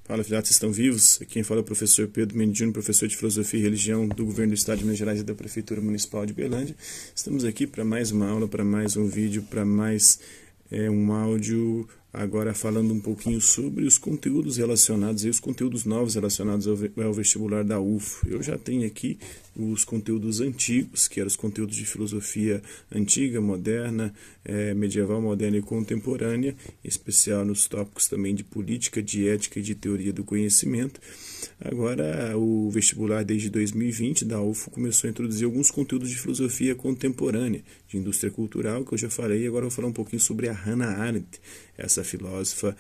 Fala, filhotes, estão vivos? Aqui quem fala é o professor Pedro Mendes Júnior, professor de Filosofia e Religião do Governo do Estado de Minas Gerais e da Prefeitura Municipal de Uberlândia. Estamos aqui para mais uma aula, para mais um vídeo, para mais um áudio, agora falando um pouquinho sobre os conteúdos relacionados, os conteúdos novos relacionados ao vestibular da UFO. Eu já tenho aqui os conteúdos antigos, que eram os conteúdos de filosofia antiga, moderna, medieval, moderna e contemporânea, em especial nos tópicos também de política, de ética e de teoria do conhecimento. Agora, o vestibular desde 2020 da UFO começou a introduzir alguns conteúdos de filosofia contemporânea, de indústria cultural, que eu já falei, e agora eu vou falar um pouquinho sobre a Hannah Arendt, essa filósofa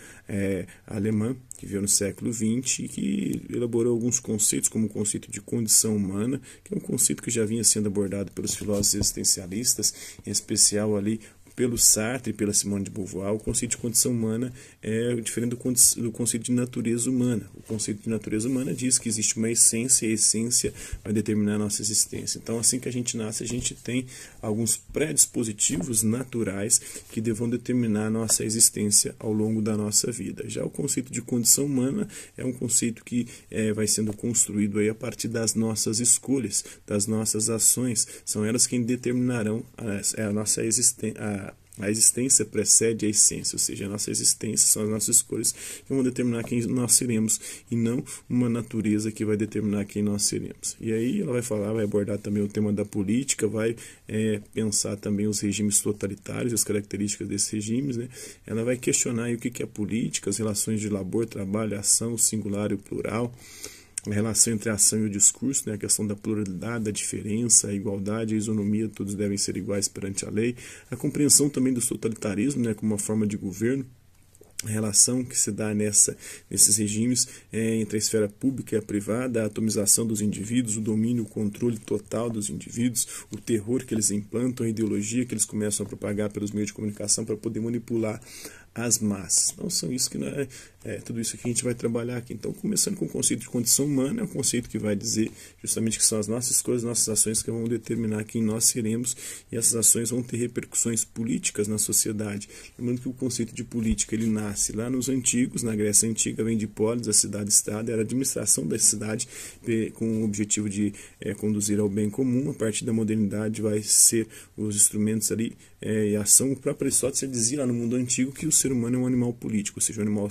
alemã que veio no século XX e que elaborou alguns conceitos, como o conceito de condição humana, que é um conceito que já vinha sendo abordado pelos filósofos existencialistas, em especial ali pelo Sartre e pela Simone de Beauvoir. O conceito de condição humana é diferente do conceito de natureza humana. O conceito de natureza humana diz que existe uma essência e a essência vai determinar a nossa existência. Então, assim que a gente nasce, a gente tem alguns predispositivos naturais que vão determinar a nossa existência ao longo da nossa vida. Já o conceito de condição humana é um conceito que vai sendo construído aí a partir das nossas escolhas, das nossas ações. São elas quem determinarão a nossa existência. A existência precede a essência, ou seja, a nossa existência são as nossas escolhas que vão determinar quem nós seremos e não uma natureza que vai determinar quem nós seremos. E aí ela vai abordar também o tema da política, vai pensar também os regimes totalitários, as características desses regimes, né? Ela vai questionar aí o que é política, as relações de labor, trabalho, ação, o singular e o plural, a relação entre a ação e o discurso, né, a questão da pluralidade, da diferença, a igualdade, a isonomia, todos devem ser iguais perante a lei, a compreensão também do totalitarismo, né, como uma forma de governo, a relação que se dá nesses regimes entre a esfera pública e a privada, a atomização dos indivíduos, o domínio, o controle total dos indivíduos, o terror que eles implantam, a ideologia que eles começam a propagar pelos meios de comunicação para poder manipular as massas. Então, são isso que tudo isso que a gente vai trabalhar aqui. Então, começando com o conceito de condição humana, é um conceito que vai dizer justamente que são as nossas escolhas, nossas ações que vão determinar quem nós seremos, e essas ações vão ter repercussões políticas na sociedade. Lembrando que o conceito de política ele nasce lá nos antigos, na Grécia Antiga, vem de polis, a cidade-estado, era a administração da cidade com o objetivo de conduzir ao bem comum. A partir da modernidade vai ser os instrumentos ali e a ação. O próprio Aristóteles dizia lá no mundo antigo que o ser humano é um animal político, ou seja, um animal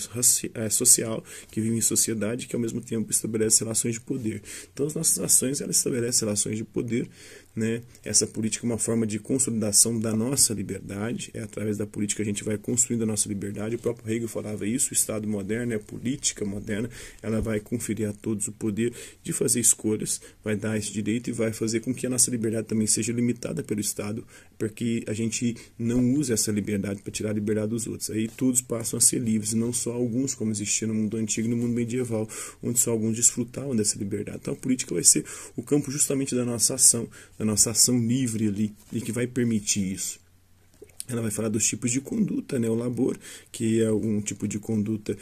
social, que vive em sociedade, que ao mesmo tempo estabelece relações de poder. Então, as nossas ações, elas estabelecem relações de poder, né? Essa política é uma forma de consolidação da nossa liberdade, através da política a gente vai construindo a nossa liberdade. O próprio Hegel falava isso, o Estado moderno, a política moderna, ela vai conferir a todos o poder de fazer escolhas, vai dar esse direito e vai fazer com que a nossa liberdade também seja limitada pelo Estado, para que a gente não use essa liberdade para tirar a liberdade dos outros. Aí todos passam a ser livres, não só alguns, como existia no mundo antigo e no mundo medieval, onde só alguns desfrutavam dessa liberdade. Então a política vai ser o campo justamente da nossa ação livre ali, e que vai permitir isso. Ela vai falar dos tipos de conduta, né? O labor, que é um tipo de conduta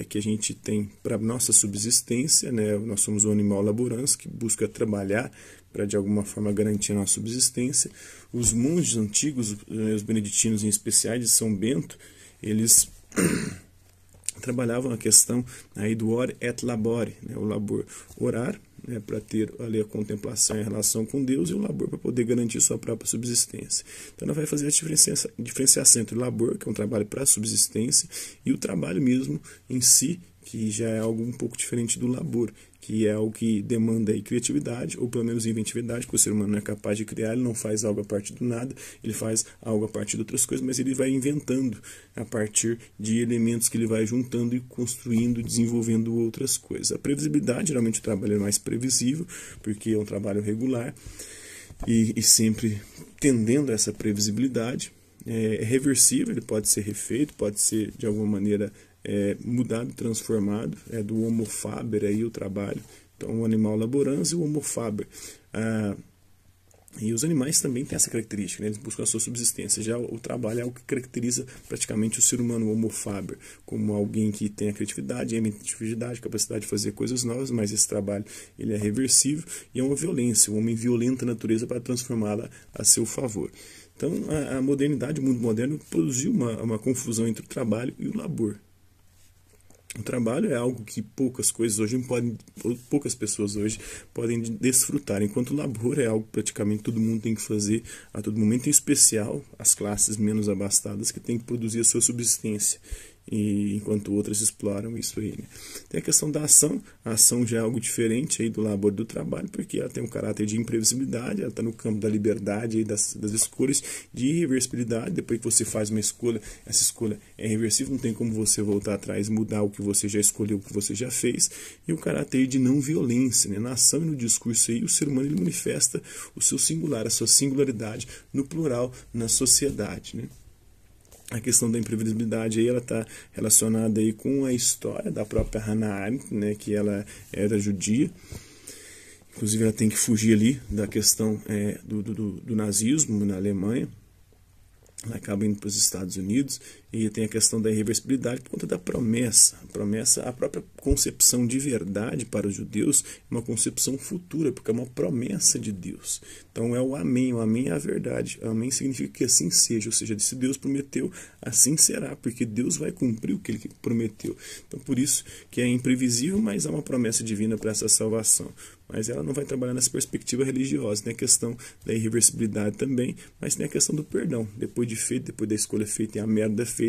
que a gente tem para nossa subsistência, né? Nós somos um animal laborans que busca trabalhar para de alguma forma garantir a nossa subsistência. Os monges antigos, os beneditinos em especial de São Bento, eles trabalhavam a questão aí do ore et labore, né? O labor, orar, né, para ter ali a contemplação em relação com Deus, e o labor para poder garantir sua própria subsistência. Então ela vai fazer a diferenciação entre o labor, que é um trabalho para a subsistência, e o trabalho mesmo em si, que já é algo um pouco diferente do labor, que é algo que demanda aí criatividade, ou pelo menos inventividade, porque o ser humano não é capaz de criar, ele não faz algo a partir do nada, ele faz algo a partir de outras coisas, mas ele vai inventando a partir de elementos que ele vai juntando e construindo, desenvolvendo outras coisas. A previsibilidade, geralmente o trabalho é mais previsível, porque é um trabalho regular, e sempre tendendo a essa previsibilidade. É reversível, ele pode ser refeito, pode ser de alguma maneira mudado, transformado, do homo faber aí o trabalho. Então o animal laborans e o homo faber. E os animais também têm essa característica, né? Eles buscam a sua subsistência. Já o trabalho é algo que caracteriza praticamente o ser humano, o homo faber, como alguém que tem a criatividade, a inventividade, a capacidade de fazer coisas novas, mas esse trabalho ele é reversível e é uma violência. O homem violenta a natureza para transformá-la a seu favor. Então a modernidade, o mundo moderno produziu uma confusão entre o trabalho e o labor. O trabalho é algo que poucas pessoas hoje podem desfrutar, enquanto o labor é algo que praticamente todo mundo tem que fazer a todo momento, em especial as classes menos abastadas que têm que produzir a sua subsistência, e enquanto outras exploram isso aí, né? Tem a questão da ação. A ação já é algo diferente aí do labor do trabalho, porque ela tem um caráter de imprevisibilidade, ela está no campo da liberdade, aí das escolhas, de irreversibilidade. Depois que você faz uma escolha, essa escolha é irreversível, não tem como você voltar atrás, mudar o que você já escolheu, o que você já fez. E o caráter de não violência, né? Na ação e no discurso aí, o ser humano ele manifesta o seu singular, a sua singularidade no plural, na sociedade, né? A questão da imprevisibilidade aí, ela está relacionada aí com a história da própria Hannah Arendt, né, que ela era judia. Inclusive ela tem que fugir ali da questão do nazismo na Alemanha. Ela acaba indo para os Estados Unidos, e tem a questão da irreversibilidade por conta da promessa. A própria concepção de verdade para os judeus é uma concepção futura, porque é uma promessa de Deus. Então é o amém é a verdade. O amém significa que assim seja, ou seja, se Deus prometeu, assim será, porque Deus vai cumprir o que Ele prometeu. Então por isso que é imprevisível, mas há uma promessa divina para essa salvação. Mas ela não vai trabalhar nessa perspectiva religiosa. Tem a questão da irreversibilidade também, mas tem a questão do perdão. Depois de feito, depois da escolha feita e a merda feita,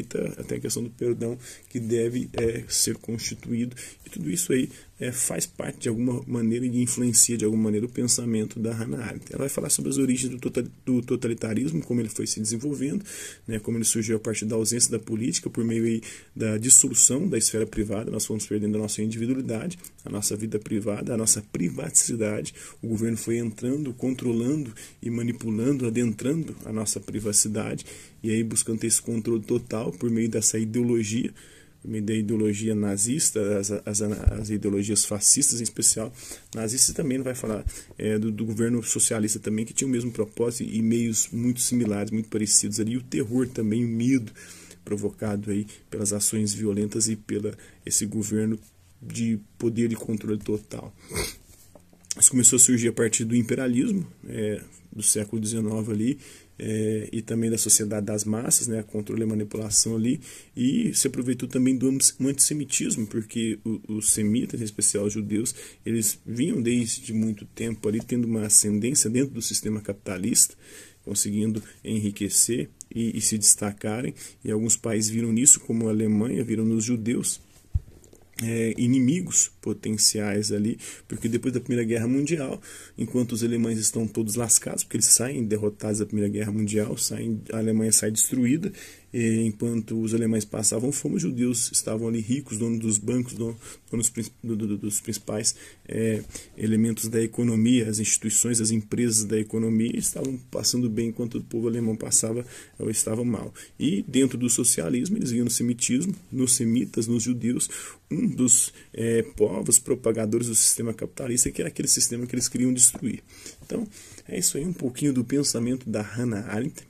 tem a questão do perdão que deve ser constituído. E tudo isso aí faz parte de alguma maneira e influencia de alguma maneira o pensamento da Hannah Arendt. Ela vai falar sobre as origens do totalitarismo, como ele foi se desenvolvendo, né, como ele surgiu a partir da ausência da política, por meio aí da dissolução da esfera privada. Nós fomos perdendo a nossa individualidade, a nossa vida privada, a nossa privacidade. O governo foi entrando, controlando e manipulando, adentrando a nossa privacidade, e aí buscando ter esse controle total por meio dessa ideologia, da ideologia nazista, as ideologias fascistas em especial. Nazista também não vai falar do governo socialista também, que tinha o mesmo propósito e meios muito similares, muito parecidos ali. E o terror também, o medo provocado aí pelas ações violentas e pela esse governo de poder e controle total. Isso começou a surgir a partir do imperialismo do século XIX ali, e também da sociedade das massas, né, controle e manipulação ali, e se aproveitou também do antissemitismo, porque os semitas, em especial os judeus, eles vinham desde muito tempo ali tendo uma ascendência dentro do sistema capitalista, conseguindo enriquecer e se destacarem, e alguns países viram nisso, como a Alemanha, viram nos judeus inimigos potenciais ali, porque depois da Primeira Guerra Mundial, enquanto os alemães estão todos lascados, porque eles saem derrotados da Primeira Guerra Mundial, a Alemanha sai destruída, enquanto os alemães passavam fome, os judeus estavam ali ricos, donos dos bancos, donos dos principais elementos da economia, as instituições, as empresas da economia estavam passando bem, enquanto o povo alemão passava ou estava mal. E dentro do socialismo, eles viam no semitismo, nos semitas, nos judeus, um dos povos propagadores do sistema capitalista, que era aquele sistema que eles queriam destruir. Então, é isso aí, um pouquinho do pensamento da Hannah Arendt,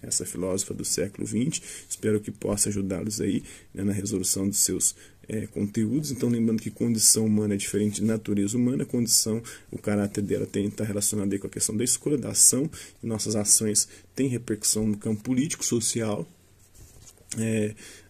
essa filósofa do século XX. Espero que possa ajudá-los aí, né, na resolução dos seus conteúdos. Então, lembrando que condição humana é diferente de natureza humana. O caráter dela está relacionado aí com a questão da escolha, da ação, e nossas ações têm repercussão no campo político, social.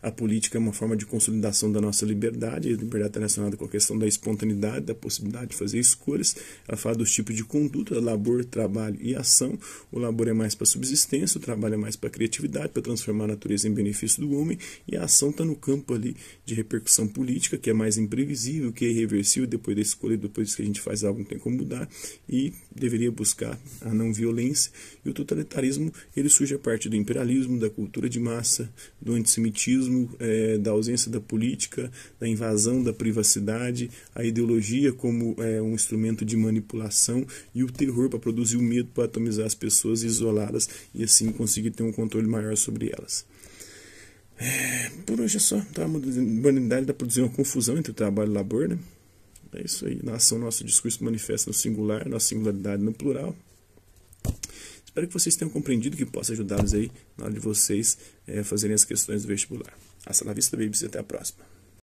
A política é uma forma de consolidação da nossa liberdade. A liberdade está relacionada com a questão da espontaneidade, da possibilidade de fazer escolhas. Ela fala dos tipos de conduta: labor, trabalho e ação. O labor é mais para subsistência, o trabalho é mais para criatividade, para transformar a natureza em benefício do homem, e a ação está no campo ali de repercussão política, que é mais imprevisível, que é irreversível. Depois da escolha, depois que a gente faz algo, não tem como mudar, e deveria buscar a não violência. E o totalitarismo, ele surge a partir do imperialismo, da cultura de massa, do antissemitismo, da ausência da política, da invasão da privacidade, a ideologia como um instrumento de manipulação, e o terror para produzir o medo, para atomizar as pessoas, isolá-las e assim conseguir ter um controle maior sobre elas. Por hoje é só. A modernidade está produzindo uma confusão entre o trabalho e o labor, né? É isso aí. Na ação, nosso discurso manifesta no singular, nossa singularidade no plural. Espero que vocês tenham compreendido, que possa ajudá-los aí na hora de vocês fazerem as questões do vestibular. Hasta la vista, babies, e até a próxima.